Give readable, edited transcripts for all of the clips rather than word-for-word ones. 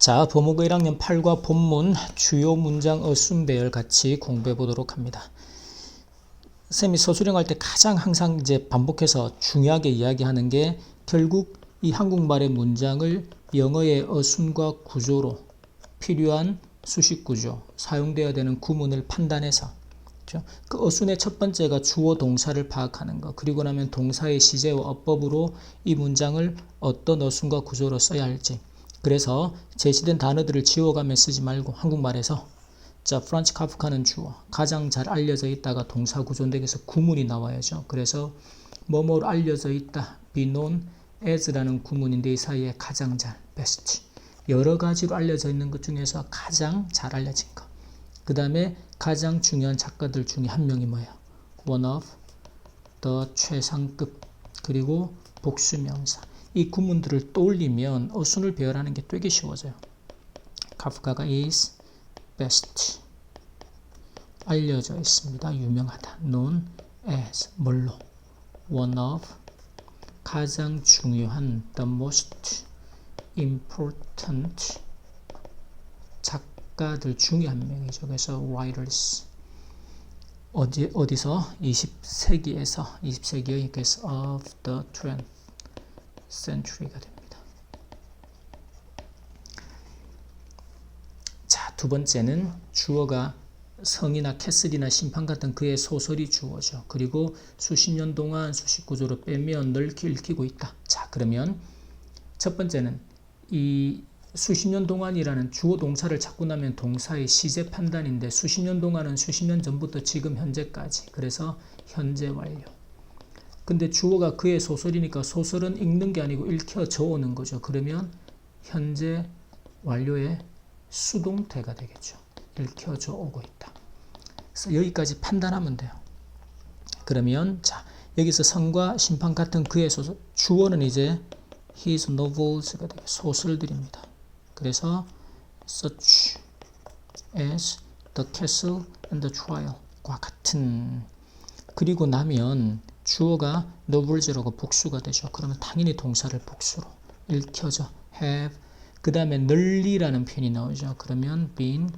자, 범국어 1학년 8과 본문 주요 문장 어순 배열 같이 공부해 보도록 합니다. 쌤이 서술형할 때 가장 항상 이제 반복해서 중요하게 이야기하는 게 결국 이 한국말의 문장을 영어의 어순과 구조로 필요한 수식 구조, 사용되어야 되는 구문을 판단해서, 그렇죠? 그 어순의 첫 번째가 주어 동사를 파악하는 것, 그리고 나면 동사의 시제와 어법으로 이 문장을 어떤 어순과 구조로 써야 할지. 그래서 제시된 단어들을 지워가며 쓰지 말고 한국말에서 자, 프란츠 카프카는 주어, 가장 잘 알려져 있다가 동사 구조인데 여기서 구문이 나와야죠. 그래서 뭐뭐로 알려져 있다, be known as라는 구문인데 이 사이에 가장 잘, best, 여러 가지로 알려져 있는 것 중에서 가장 잘 알려진 것. 그 다음에 가장 중요한 작가들 중에 한 명이 뭐예요? one of, the 최상급, 그리고 복수명사. 이 구문들을 떠올리면 어순을 배열하는 게 되게 쉬워져요. 카프카가 is best, 알려져 있습니다. 유명하다. known as, 뭘로? one of, 가장 중요한, the most important, 작가들 중에 한 명이죠. 그래서 writers. 어디서? 20세기에서, 20세기의 case of the 20th century가 됩니다. 자, 두 번째는 주어가 성이나 캐슬이나 심판 같은 그의 소설이 주어죠. 그리고 수십 년 동안 수식 구조로 빼면 넓게 읽히고 있다. 자, 그러면 첫 번째는 이 수십 년 동안이라는 주어 동사를 찾고 나면 동사의 시제 판단인데 수십 년 동안은 수십 년 전부터 지금 현재까지. 그래서 현재 완료. 근데 주어가 그의 소설이니까 소설은 읽는 게 아니고 읽혀져 오는 거죠. 그러면 현재 완료의 수동태가 되겠죠. 읽혀져 오고 있다. 그래서 여기까지 판단하면 돼요. 그러면 자, 여기서 성과 심판 같은 그의 소설, 주어는 이제 his novels가 되겠죠. 소설들입니다. 그래서 such as the castle and the trial과 같은. 그리고 나면 주어가 novels라고 복수가 되죠. 그러면 당연히 동사를 복수로 읽혀져 have. 그 다음에 널리라는 표현이 나오죠. 그러면 been,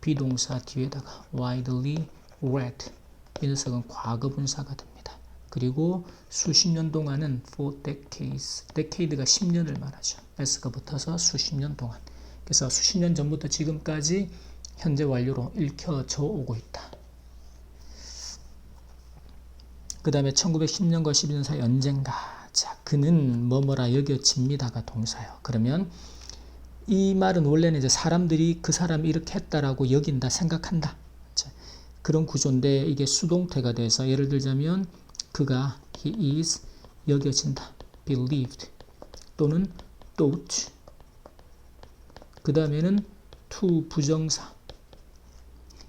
비동사 뒤에다가 widely read, 이 녀석은 과거분사가 됩니다. 그리고 수십 년 동안은 for decades, decade가 10년을 말하죠. s가 붙어서 수십 년 동안. 그래서 수십 년 전부터 지금까지 현재 완료로 읽혀져 오고 있다. 그 다음에 1910년과 12년 사이 언젠가. 자, 그는 뭐뭐라 여겨집니다가 동사요. 그러면 이 말은 원래는 이제 사람들이 그 사람이 이렇게 했다라고 여긴다, 생각한다. 자, 그런 구조인데 이게 수동태가 돼서 예를 들자면 그가 he is 여겨진다, believed 또는 thought. 그 다음에는 to 부정사.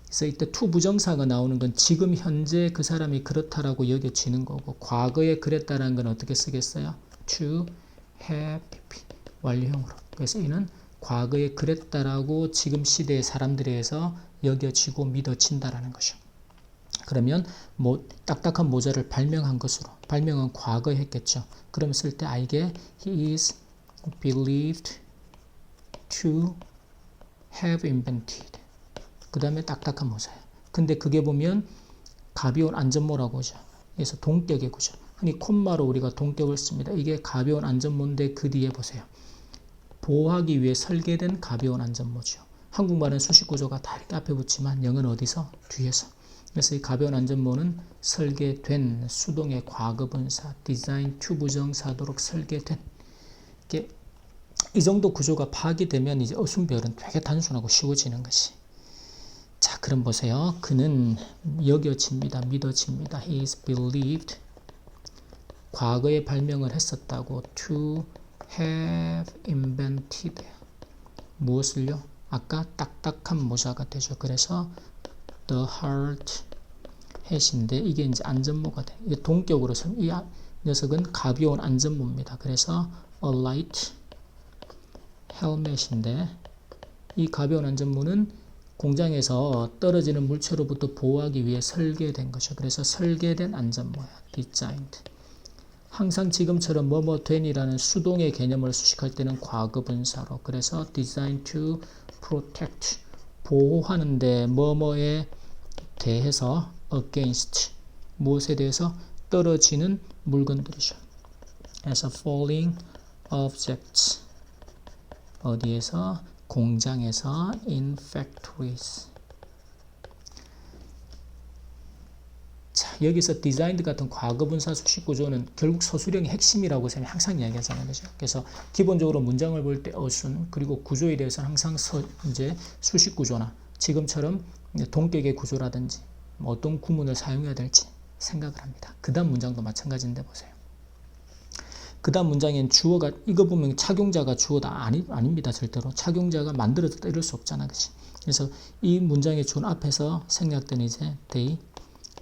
그래서 이때 to 부정사가 나오는 건 지금 현재 그 사람이 그렇다라고 여겨지는 거고 과거에 그랬다라는 건 어떻게 쓰겠어요? to have 완료형으로. 그래서 이는 과거에 그랬다라고 지금 시대의 사람들에 의해서 여겨지고 믿어진다라는 것이죠. 그러면 딱딱한 모자를 발명한 것으로, 발명은 과거에 했겠죠. 그러면 쓸 때 알게 he is believed to have invented. 그 다음에 딱딱한 모자예요. 근데 그게 보면 가벼운 안전모라고 하죠. 그래서 동격의 구조. 흔히 콤마로 우리가 동격을 씁니다. 이게 가벼운 안전모인데 그 뒤에 보세요. 보호하기 위해 설계된 가벼운 안전모죠. 한국말은 수식 구조가 다 이렇게 앞에 붙지만 영어는 어디서? 뒤에서. 그래서 이 가벼운 안전모는 설계된 수동의 과거분사, design to 부정사도록 설계된. 이 정도 구조가 파악이 되면 이제 어순 배열은 되게 단순하고 쉬워지는 것이. 자, 그럼 보세요. 그는 여겨집니다. 믿어집니다. He is believed. 과거에 발명을 했었다고. To have invented. 무엇을요? 아까 딱딱한 모자가 되죠. 그래서 the hard hat인데 이게 이제 안전모가 돼. 이게 동격으로 이 녀석은 가벼운 안전모입니다. 그래서 a light helmet인데 이 가벼운 안전모는 공장에서 떨어지는 물체로부터 보호하기 위해 설계된 것이죠. 그래서 설계된 안전모야. designed. 항상 지금처럼 뭐뭐 된이라는 수동의 개념을 수식할 때는 과거분사로. 그래서 design to protect, 보호하는데 뭐뭐에 대해서 against, 무엇에 대해서 떨어지는 물건들이죠. 그래서 falling objects, 어디에서? 공장에서. in factories. 자, 여기서 designed 같은 과거분사 수식 구조는 결국 서술형의 핵심이라고 쌤이 항상 이야기하잖아요. 그죠? 그래서 기본적으로 문장을 볼 때 어순, 그리고 구조에 대해서는 항상 이제 수식 구조나 지금처럼 동격의 구조라든지 어떤 구문을 사용해야 될지 생각을 합니다. 그 다음 문장도 마찬가지인데 보세요. 그 다음 문장엔 주어가, 이거 보면 착용자가 주어다. 아닙니다. 절대로. 착용자가 만들어졌다. 이럴 수 없잖아. 그치? 그래서 이 문장의 준 앞에서 생략된 이제 they,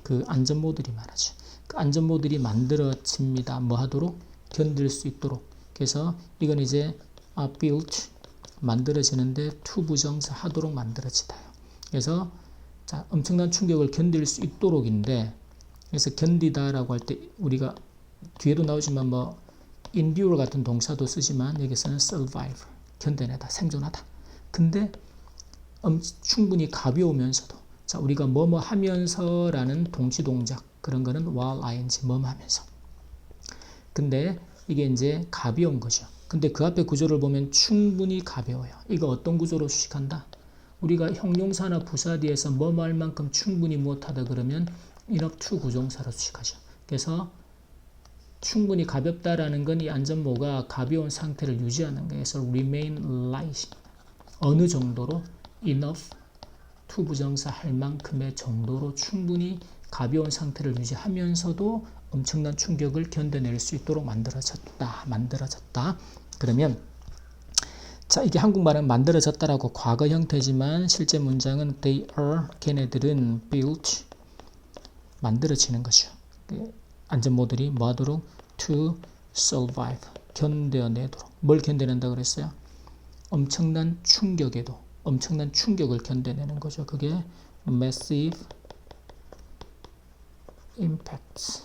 그 안전모들이 말하죠. 그 안전모들이 만들어집니다. 뭐 하도록? 견딜 수 있도록. 그래서 이건 이제 built, 만들어지는데 to 부정사 하도록 만들어지다요. 그래서 자, 엄청난 충격을 견딜 수 있도록인데, 그래서 견디다라고 할 때 우리가 뒤에도 나오지만 뭐 endure 같은 동사도 쓰지만 여기서는 survive, 견뎌내다, 생존하다. 근데 충분히 가벼우면서도, 자, 우리가 뭐뭐 하면서라는 동시 동작, 그런 거는 while ing, 뭐뭐 하면서. 근데 이게 이제 가벼운 거죠. 근데 그 앞에 구조를 보면 충분히 가벼워요. 이거 어떤 구조로 수식한다? 우리가 형용사나 부사 뒤에서 뭐뭐 할 만큼 충분히 못하다 그러면 enough to 구정사로 수식하죠. 그래서 충분히 가볍다라는 건 이 안전모가 가벼운 상태를 유지하는 거예요. 그래서 remain light, 어느 정도로? enough to 부정사 할 만큼의 정도로 충분히 가벼운 상태를 유지하면서도 엄청난 충격을 견뎌낼 수 있도록 만들어졌다. 그러면 자, 이게 한국말은 만들어졌다라고 과거 형태지만 실제 문장은 they are, 걔네들은 built, 만들어지는 거죠. 안전모들이 뭐하도록? to survive, 견뎌내도록. 뭘 견뎌낸다 그랬어요? 엄청난 충격에도, 엄청난 충격을 견뎌내는 거죠. 그게 massive impacts.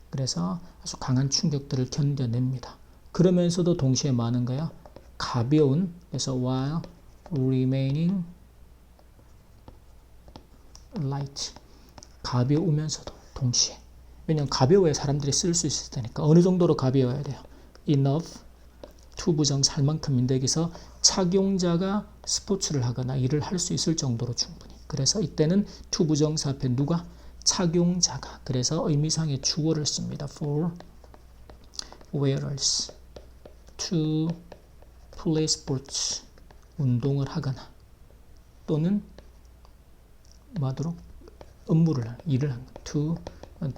그래서 아주 강한 충격들을 견뎌냅니다. 그러면서도 동시에 뭐 하는 거야? 가벼운, 그래서 while remaining light, 가벼우면서도 동시에. 왜냐하면 가벼워야 사람들이 쓸 수 있을 테니까. 어느 정도로 가벼워야 돼요? enough to 부정사 할 만큼인데 여기서 착용자가 스포츠를 하거나 일을 할 수 있을 정도로 충분히. 그래서 이때는 to 부정사 앞에 누가? 착용자가. 그래서 의미상의 주어를 씁니다. for wearers to play sports, 운동을 하거나 또는 뭐하도록? 업무를 하는, 일을 하는, to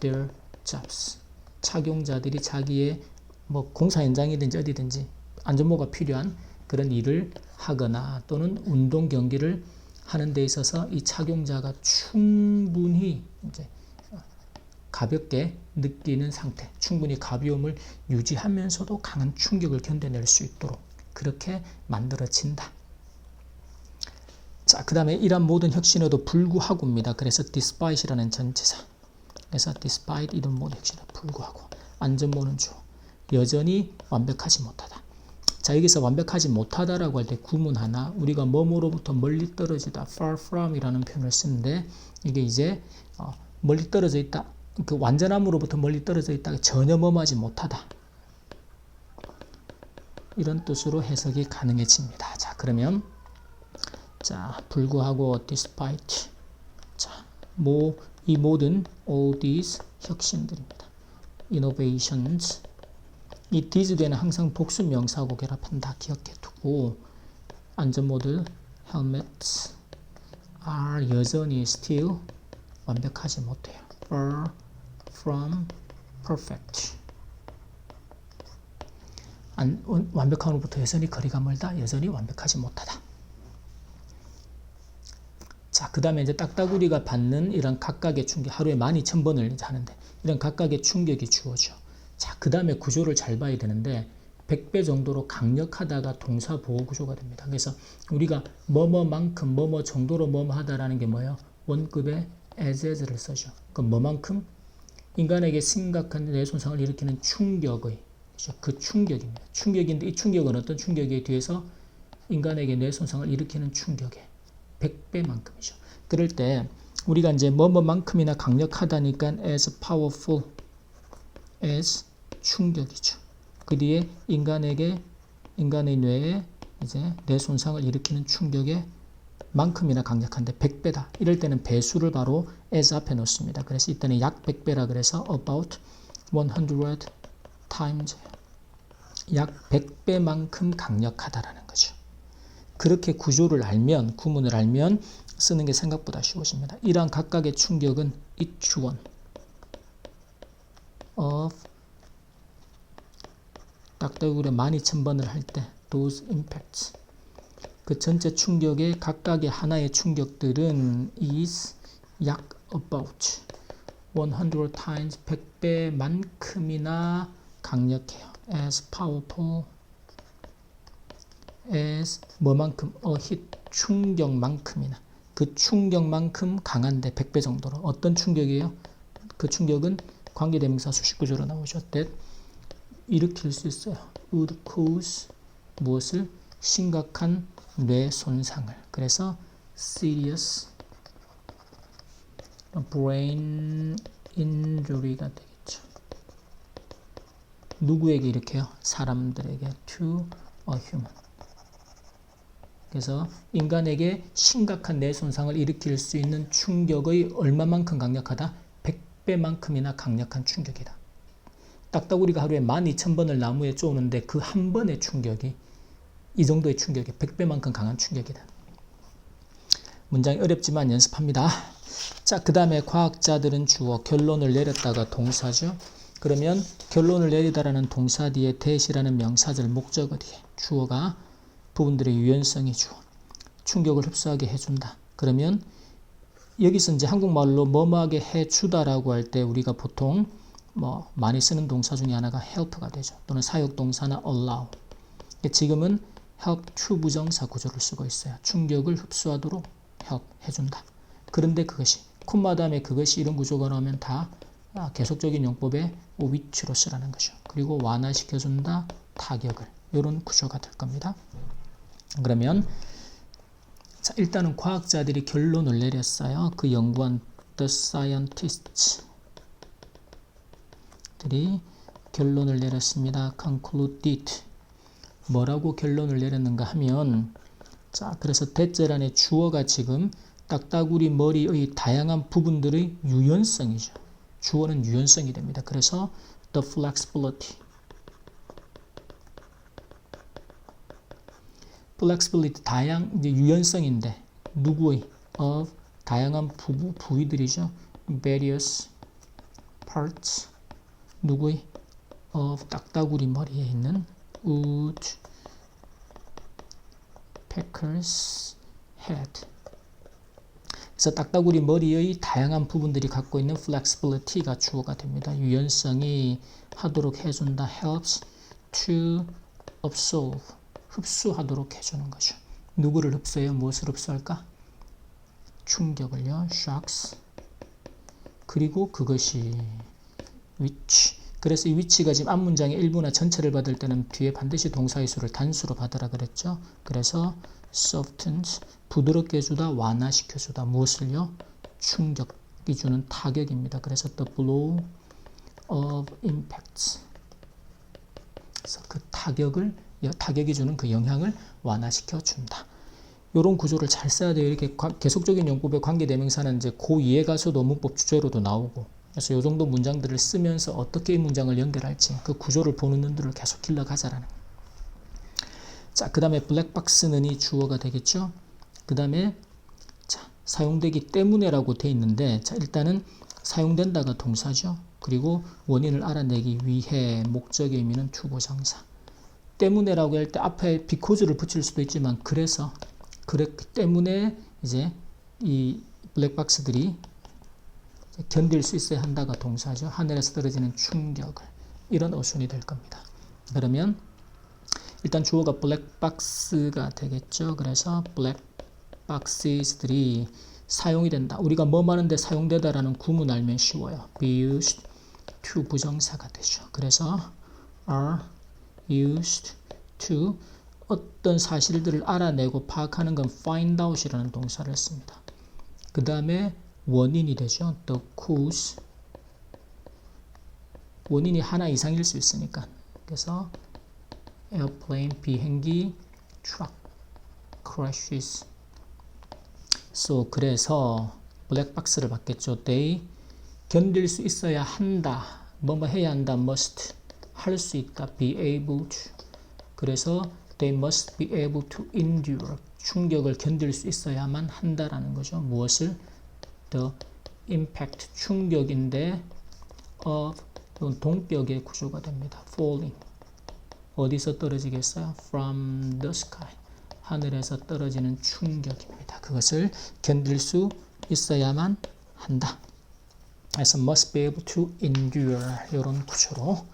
their jobs, 착용자들이 자기의 뭐 공사 현장이든지 어디든지 안전모가 필요한 그런 일을 하거나 또는 운동 경기를 하는 데 있어서 이 착용자가 충분히 이제 가볍게 느끼는 상태, 충분히 가벼움을 유지하면서도 강한 충격을 견뎌낼 수 있도록 그렇게 만들어진다. 자, 그 다음에 이러한 모든 혁신에도 불구하고입니다. 그래서 despite이라는 전치사. 그래서 despite 이런 모든 혁신에도 불구하고. 안전모는 주어. 여전히 완벽하지 못하다. 자, 여기서 완벽하지 못하다라고 할 때 구문 하나, 우리가 뭐뭐로부터 멀리 떨어지다, far from 이라는 표현을 쓰는데, 이게 이제 멀리 떨어져 있다, 그 완전함으로부터 멀리 떨어져 있다, 전혀 뭐뭐하지 못하다, 이런 뜻으로 해석이 가능해집니다. 자, 그러면 자, 불구하고 despite, 자, 이 모든 all these 혁신들입니다. innovations, 이 these 뒤에는 항상 복수 명사하고 결합한다 기억해 두고, 안전모드 helmets are 여전히 still 완벽하지 못해요. far from perfect, 완벽함으로부터 여전히 거리가 멀다, 여전히 완벽하지 못하다. 자, 그 다음에 이제 딱따구리가 받는 이런 각각의 충격, 하루에 12,000번을 하는데 이런 각각의 충격이 주어져. 자, 그 다음에 구조를 잘 봐야 되는데 100배 정도로 강력하다가 동사 보호 구조가 됩니다. 그래서 우리가 뭐뭐만큼 뭐뭐 정도로 뭐뭐 하다라는 게 뭐예요? 원급의 as를 써죠. 그럼 뭐만큼? 인간에게 심각한 뇌 손상을 일으키는 충격의, 그렇죠? 그 충격입니다. 충격인데 이 충격은 어떤 충격에 뒤에서 인간에게 뇌 손상을 일으키는 충격의 100배만큼이죠. 그럴 때 우리가 이제 뭐뭐만큼이나 강력하다니까 as powerful as 충격이죠. 그 뒤에 인간의 뇌에 이제 뇌 손상을 일으키는 충격의 만큼이나 강력한데 100배다. 이럴 때는 배수를 바로 as 앞에 놓습니다. 그래서 이때는 약 100배라 그래서 about 100 times 약 100배만큼 강력하다라는 거죠. 그렇게 구조를 알면, 구문을 알면 쓰는 게 생각보다 쉬워집니다. 이러한 각각의 충격은 each one of 딱따구리 12,000번을 할 때 those impacts 그 전체 충격의 각각의 하나의 충격들은 is 약 about 100 times 100배만큼이나 강력해요. as powerful as 뭐만큼 a hit 충격만큼이나 그 충격만큼 강한데 100배 정도로 어떤 충격이에요? 그 충격은 관계대명사 수식구조로 나오죠. that 일으킬 수 있어요. would cause 무엇을? 심각한 뇌 손상을. 그래서 serious brain injury가 되겠죠. 누구에게 일으켜요? 사람들에게 to a human. 그래서 인간에게 심각한 뇌 손상을 일으킬 수 있는 충격의 얼마만큼 강력하다? 100배만큼이나 강력한 충격이다. 딱따구리가 하루에 12,000번을 나무에 쪼는데 그 한 번의 충격이 이 정도의 충격이 100배만큼 강한 충격이다. 문장이 어렵지만 연습합니다. 자, 그 다음에 과학자들은 주어 결론을 내렸다가 동사죠. 그러면 결론을 내리다라는 동사 뒤에 that이라는 명사절 목적어 뒤에 주어가 부분들의 유연성이 주어 충격을 흡수하게 해준다. 그러면 여기서 이제 한국말로 뭐뭐하게 해주다라고 할 때 우리가 보통 뭐 많이 쓰는 동사 중에 하나가 help가 되죠. 또는 사역동사나 allow. 지금은 help to 부정사 구조를 쓰고 있어요. 충격을 흡수하도록 help 해준다. 그런데 그것이 콤마 다음에 그것이 이런 구조가 나오면 다 계속적인 용법의 위치로 쓰라는 거죠. 그리고 완화시켜준다. 타격을. 이런 구조가 될 겁니다. 그러면 자, 일단은 과학자들이 결론을 내렸어요. 그 연구한 the scientists 들이 결론을 내렸습니다. concluded. 뭐라고 결론을 내렸는가 하면 자, 그래서 대절 안에 주어가 지금 딱따구리 머리의 다양한 부분들의 유연성이죠. 주어는 유연성이 됩니다. 그래서 the flexibility. flexibility 이제 유연성인데 누구의 of 다양한 부위들이죠. various parts 누구의 of 딱따구리 머리에 있는 woodpecker's head. 그래서 딱따구리 머리의 다양한 부분들이 갖고 있는 flexibility가 주어가 됩니다. 유연성이 하도록 해준다. helps to absorb. 흡수하도록 해주는 거죠. 누구를 흡수해요? 무엇을 흡수할까? 충격을요. shocks. 그리고 그것이 which. 그래서 이 which가 지금 앞문장의 일부나 전체를 받을 때는 뒤에 반드시 동사의 수를 단수로 받으라 그랬죠. 그래서 softens. 부드럽게 해주다. 완화시켜주다. 무엇을요? 충격이 주는 타격입니다. 그래서 the blow of impacts. 그래서 그 타격이 주는 그 영향을 완화시켜 준다. 이런 구조를 잘 써야 돼요. 이렇게 계속적인 용법의 관계대명사는 이제 고2에 가서도 문법 주제로도 나오고, 그래서 이 정도 문장들을 쓰면서 어떻게 이 문장을 연결할지 그 구조를 보는 눈들을 계속 길러가자라는. 자, 그 다음에 블랙박스는 이 주어가 되겠죠. 그 다음에 자, 사용되기 때문에라고 돼 있는데, 자, 일단은 사용된다가 동사죠. 그리고 원인을 알아내기 위해 목적의 의미는 투부정사. 때문에라고 할 때 앞에 because를 붙일 수도 있지만 그랬기 때문에 이제 이 블랙박스들이 견딜 수 있어야 한다가 동사죠. 하늘에서 떨어지는 충격을. 이런 어순이 될 겁니다. 그러면 일단 주어가 블랙박스가 되겠죠. 그래서 블랙박스들이 사용이 된다. 우리가 뭐 하는데 사용되다라는 구문 알면 쉬워요. be used to 부정사가 되죠. 그래서 are used to 어떤 사실들을 알아내고 파악하는 건 find out이라는 동사를 씁니다. 그 다음에 원인이 되죠. the cause. 원인이 하나 이상일 수 있으니까. 그래서 airplane, 비행기, truck, crashes. So, 그래서 블랙박스를 받겠죠. they 견딜 수 있어야 한다. 뭐뭐 해야 한다. must 할 수 있다. be able to. 그래서 they must be able to endure. 충격을 견딜 수 있어야만 한다라는 거죠. 무엇을? the impact 충격인데 of 동격의 구조가 됩니다. falling 어디서 떨어지겠어요? from the sky 하늘에서 떨어지는 충격입니다. 그것을 견딜 수 있어야만 한다. 그래서 must be able to endure 이런 구조로.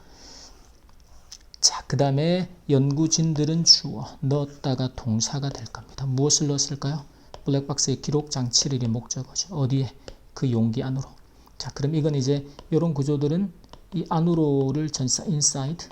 자, 그 다음에 연구진들은 주어 넣었다가 동사가 될 겁니다. 무엇을 넣었을까요? 블랙박스의 기록 장치를 목적어죠. 어디에? 그 용기 안으로. 자, 그럼 이건 이제 이런 구조들은 이 안으로를 전사 inside.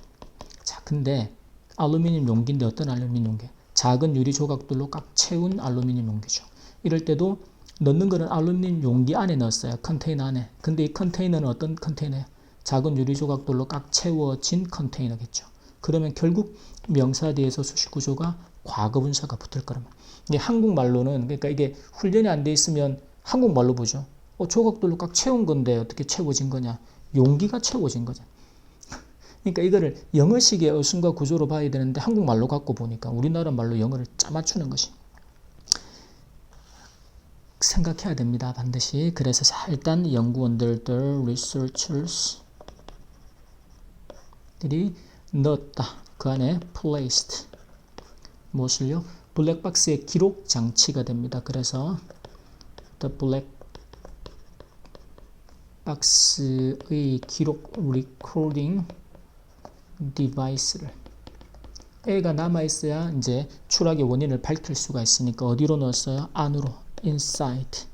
자, 근데 알루미늄 용기인데 어떤 알루미늄 용기? 작은 유리 조각들로 꽉 채운 알루미늄 용기죠. 이럴 때도 넣는 거는 알루미늄 용기 안에 넣었어요. 컨테이너 안에. 근데 이 컨테이너는 어떤 컨테이너예요? 작은 유리 조각들로 꽉 채워진 컨테이너겠죠. 그러면 결국 명사 뒤에서 수식 구조가 과거 분사가 붙을 거라면. 이게 한국말로는 그러니까 이게 훈련이 안 돼 있으면 한국말로 보죠. 조각들로 꽉 채운 건데 어떻게 채워진 거냐? 용기가 채워진 거죠. 그러니까 이거를 영어식의 어순과 구조로 봐야 되는데 한국말로 갖고 보니까 우리나라 말로 영어를 짜맞추는 것이 생각해야 됩니다. 반드시. 그래서 일단 연구원들, the researchers들이 넣었다. 그 안에 placed 무엇을요? 블랙박스의 기록 장치가 됩니다. 그래서 the 블랙박스의 기록 recording device를 애가 남아있어야 이제 추락의 원인을 밝힐 수가 있으니까 어디로 넣었어요? 안으로 inside.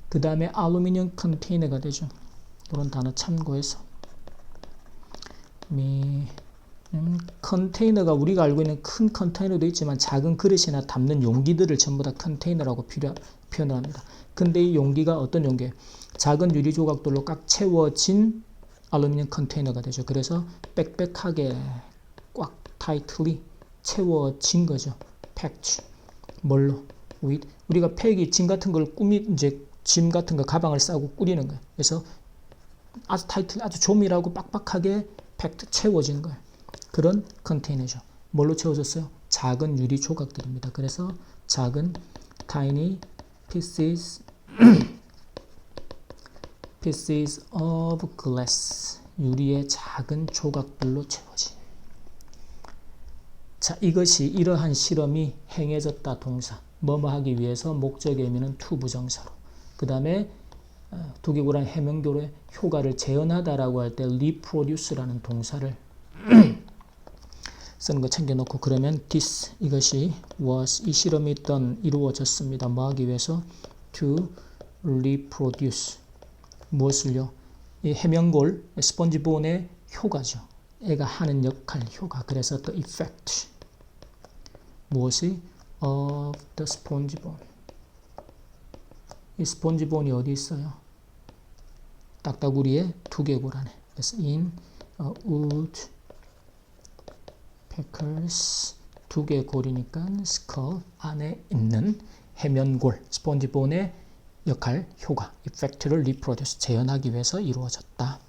그 다음에 알루미늄 컨테이너가 되죠. 이런 단어 참고해서 컨테이너가 우리가 알고 있는 큰 컨테이너도 있지만 작은 그릇이나 담는 용기들을 전부 다 컨테이너라고 표현을 합니다. 근데 이 용기가 어떤 용기예요? 작은 유리 조각들로 꽉 채워진 알루미늄 컨테이너가 되죠. 그래서 빽빽하게 꽉 tightly 채워진 거죠. packed. 뭘로? with. 우리가 팩이 짐 같은 걸 이제 짐 같은 거 가방을 싸고 꾸리는 거예요. 그래서 아주 tightly 아주 조밀하고 빡빡하게 packed 채워진 거예요. 그런 컨테이너죠. 뭘로 채워졌어요? 작은 유리 조각들입니다. 그래서 작은 tiny pieces of glass 유리의 작은 조각들로 채워진. 자, 이것이 이러한 실험이 행해졌다 동사. 뭐뭐 하기 위해서 목적의 의미는 to 부정사로. 그 다음에 두개고란 해명교의 효과를 재현하다라고 할 때 reproduce라는 동사를 쓰는 거 챙겨놓고 그러면 this 이것이 was 이 실험이 이루어졌습니다. 뭐 하기 위해서? to reproduce 무엇을요? 이 해명골 스펀지본의 효과죠. 애가 하는 역할 효과. 그래서 the effect 무엇이? of the sponge bone. 이 스폰지본이 어디 있어요? 딱따구리의 두개골 안에. 그래서 in woodpecker's 두개골이니까 skull 안에 있는 해면골 스폰지본의 역할, 효과, effect를 reproduce, 재현하기 위해서 이루어졌다.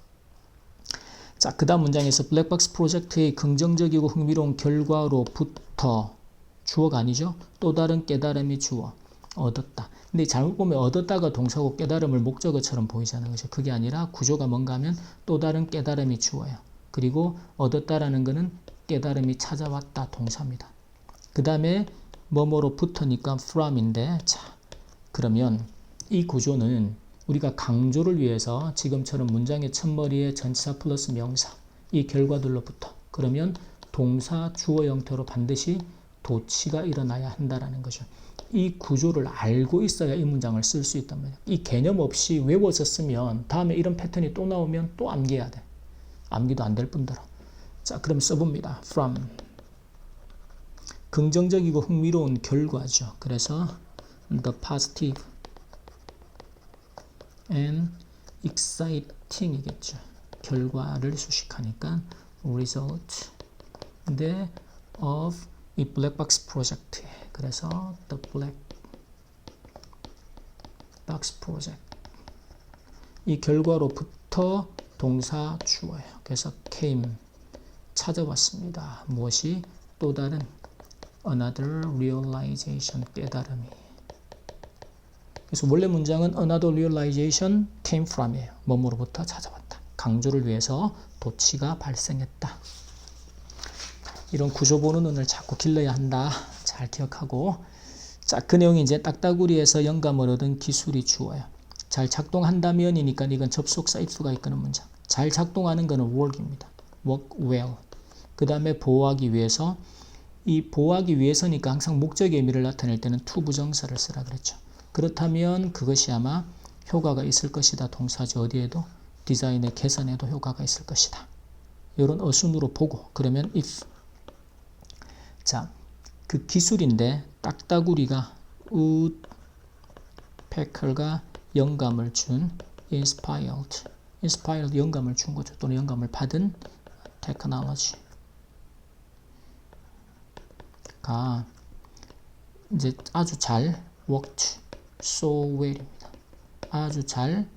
자, 그 다음 문장에서 블랙박스 프로젝트의 긍정적이고 흥미로운 결과로부터 주어가 아니죠. 또 다른 깨달음이 주어. 얻었다. 근데 잘못 보면 얻었다가 동사고 깨달음을 목적어처럼 보이잖아요. 그죠? 그게 아니라 구조가 뭔가 하면 또 다른 깨달음이 주어요. 그리고 얻었다라는 것은 깨달음이 찾아왔다 동사입니다. 그 다음에 뭐뭐로부터니까 from인데 자, 그러면 이 구조는 우리가 강조를 위해서 지금처럼 문장의 첫머리에 전치사 플러스 명사 이 결과들로부터 그러면 동사 주어 형태로 반드시 도취가 일어나야 한다라는 거죠. 이 구조를 알고 있어야 이 문장을 쓸 수 있단 말이에요. 이 개념 없이 외워졌으면 다음에 이런 패턴이 또 나오면 또 암기해야 돼. 암기도 안 될 뿐더러. 자, 그럼 써봅니다. From. 긍정적이고 흥미로운 결과죠. 그래서 the positive and exciting 이겠죠. 결과를 수식하니까 result of 이 블랙박스 프로젝트에 그래서 the black box project 이 결과로부터 동사 주어예요. 그래서 came 찾아왔습니다. 무엇이 또 다른 another realization 깨달음이. 그래서 원래 문장은 another realization came from이에요. 뭐뭐로부터 찾아왔다. 강조를 위해서 도취가 발생했다. 이런 구조 보는 눈을 자꾸 길러야 한다. 잘 기억하고. 자, 그 내용이 이제 딱따구리에서 영감을 얻은 기술이 주어요. 잘 작동한다면이니까 이건 접속사 if가 이끄는 문장. 잘 작동하는 거는 work입니다. work well. 그 다음에 보호하기 위해서. 이 보호하기 위해서니까 항상 목적의 의미를 나타낼 때는 to 부정사를 쓰라 그랬죠. 그렇다면 그것이 아마 효과가 있을 것이다. 동사죠. 어디에도? 디자인의 개선에도 효과가 있을 것이다. 이런 어순으로 보고 그러면 if. 자, 그 기술인데 딱따구리가 우드패커가 영감을 준 inspired 영감을 준 거죠. 또는 영감을 받은 technology가 이제 아주 잘 worked so well입니다. 아주 잘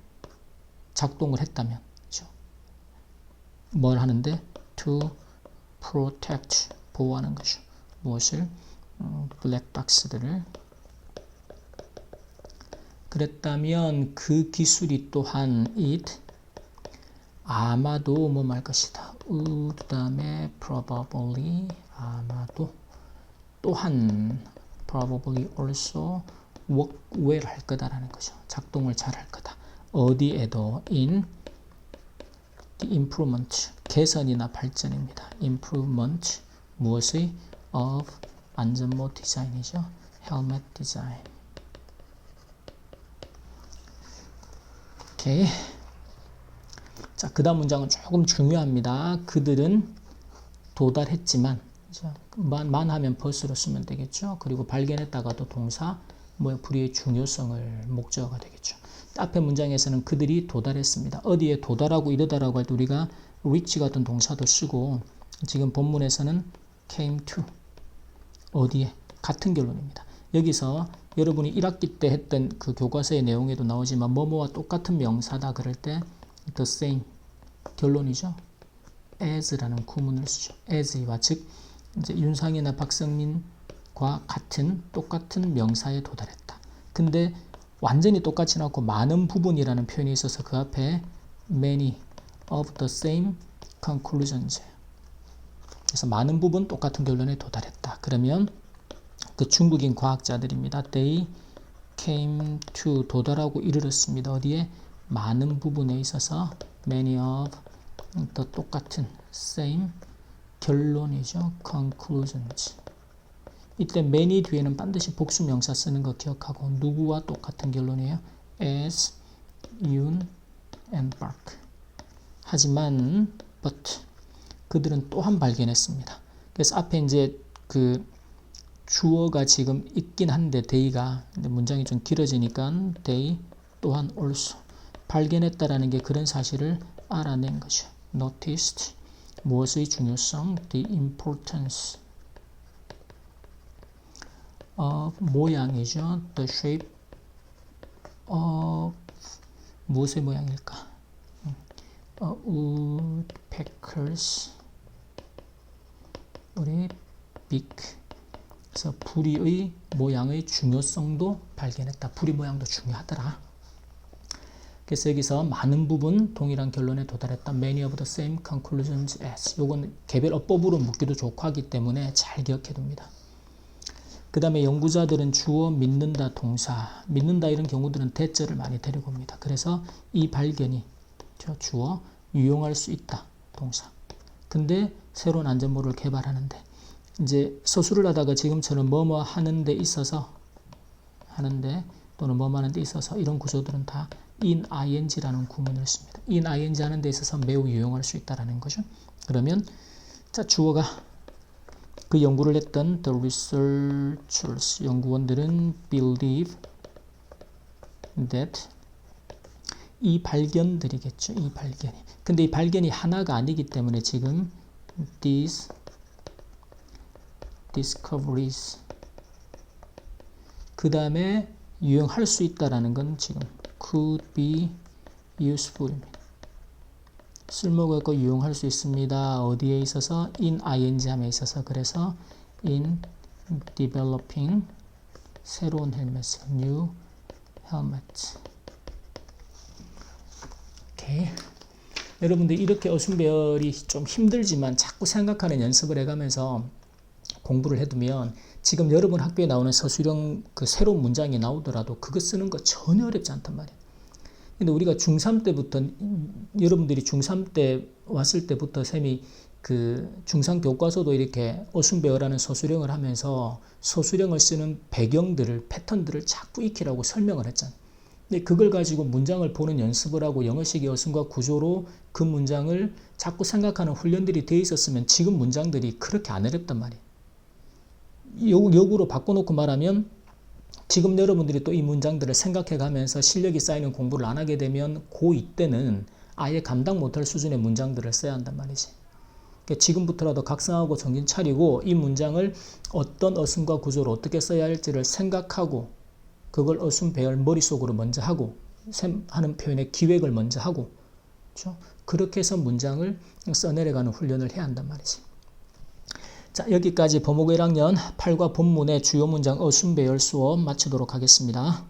작동을 했다면, 그렇죠? 뭘 하는데 to protect 보호하는 거죠. 무엇을? 블랙박스들을. 그랬다면 그 기술이 또한 it 아마도 뭐 말 것이다. 그 다음에 probably 아마도 또한 probably also work well 할 거다라는 거죠. 작동을 잘 할 거다. 어디에도 in the improvement 개선이나 발전입니다. improvement 무엇의? of 안전모 디자인이죠. 헬멧 디자인. 오케이. 자, 그 다음 문장은 조금 중요합니다. 그들은 도달했지만 만 하면 벌스로 쓰면 되겠죠. 그리고 발견했다가도 동사 불의의 중요성을 목적어가 되겠죠. 앞에 문장에서는 그들이 도달했습니다. 어디에 도달하고 이르다라고 할 때 우리가 reach 같은 동사도 쓰고 지금 본문에서는 came to 어디에? 같은 결론입니다. 여기서 여러분이 1학기 때 했던 그 교과서의 내용에도 나오지만 뭐뭐와 똑같은 명사다 그럴 때 the same 결론이죠. as라는 구문을 쓰죠. as와 즉 이제 윤상이나 박성민과 같은 똑같은 명사에 도달했다. 근데 완전히 똑같지 않고 많은 부분이라는 표현이 있어서 그 앞에 many of the same conclusions예요. 그래서 많은 부분 똑같은 결론에 도달했다. 그러면 그 중국인 과학자들입니다. They came to 도달하고 이르렀습니다. 어디에? 많은 부분에 있어서 many of the 똑같은 same 결론이죠. conclusions. 이때 many 뒤에는 반드시 복수 명사 쓰는 거 기억하고 누구와 똑같은 결론이에요? as, Yoon and Park. 하지만 but 그들은 또한 발견했습니다. 그래서 앞에 이제 그 주어가 지금 있긴 한데 they가 문장이 좀 길어지니까 they 또한 also 발견했다라는 게 그런 사실을 알아낸 거죠. noticed 무엇의 중요성? the importance 모양이죠. the shape of 무엇의 모양일까? woodpeckers 우리 beak 그래서 부리의 모양의 중요성도 발견했다. 부리 모양도 중요하더라. 그래서 여기서 많은 부분 동일한 결론에 도달했다. Many of the same conclusions as. 요건 개별 어법으로 묻기도 좋고 하기 때문에 잘 기억해 둡니다. 그 다음에 연구자들은 주어 믿는다 동사. 믿는다 이런 경우들은 대절을 많이 데리고 옵니다. 그래서 이 발견이 주어 유용할 수 있다 동사. 근데 새로운 안전모를 개발하는데 이제 서술을 하다가 지금처럼 뭐뭐 하는 데 있어서 또는 뭐뭐 하는 데 있어서 이런 구조들은 다 in ing라는 구문을 씁니다. in ing 하는 데 있어서 매우 유용할 수 있다라는 거죠. 그러면 자, 주어가 그 연구를 했던 the researchers 연구원들은 believe that 이 발견들이겠죠. 이 발견이. 근데 이 발견이 하나가 아니기 때문에 지금 these discoveries 그 다음에 유용할 수 있다라는 건 지금 could be useful 쓸모가 있고 유용할 수 있습니다. 어디에 있어서? in ing 함에 있어서. 그래서 in developing 새로운 헬멧, new helmet. 오케이. 여러분들 이렇게 어순배열이 좀 힘들지만 자꾸 생각하는 연습을 해가면서 공부를 해두면 지금 여러분 학교에 나오는 서술형 그 새로운 문장이 나오더라도 그거 쓰는 거 전혀 어렵지 않단 말이에요. 근데 우리가 중3 때부터 여러분들이 중3 때 왔을 때부터 쌤이 그 중3 교과서도 이렇게 어순배열하는 서술형을 하면서 서술형을 쓰는 배경들을 패턴들을 자꾸 익히라고 설명을 했잖아요. 근데 그걸 가지고 문장을 보는 연습을 하고 영어식의 어순과 구조로 그 문장을 자꾸 생각하는 훈련들이 돼 있었으면 지금 문장들이 그렇게 안 어렵단 말이에요. 역으로 바꿔놓고 말하면 지금 여러분들이 또 이 문장들을 생각해 가면서 실력이 쌓이는 공부를 안 하게 되면 고2 때는 아예 감당 못할 수준의 문장들을 써야 한단 말이지. 그러니까 지금부터라도 각성하고 정신 차리고 이 문장을 어떤 어순과 구조로 어떻게 써야 할지를 생각하고 그걸 어순 배열 머릿속으로 먼저 하고 하는 표현의 기획을 먼저 하고 그렇죠? 그렇게 해서 문장을 써내려가는 훈련을 해야 한단 말이지. 자, 여기까지 범호고 1학년 8과 본문의 주요 문장 어순 배열 수업 마치도록 하겠습니다.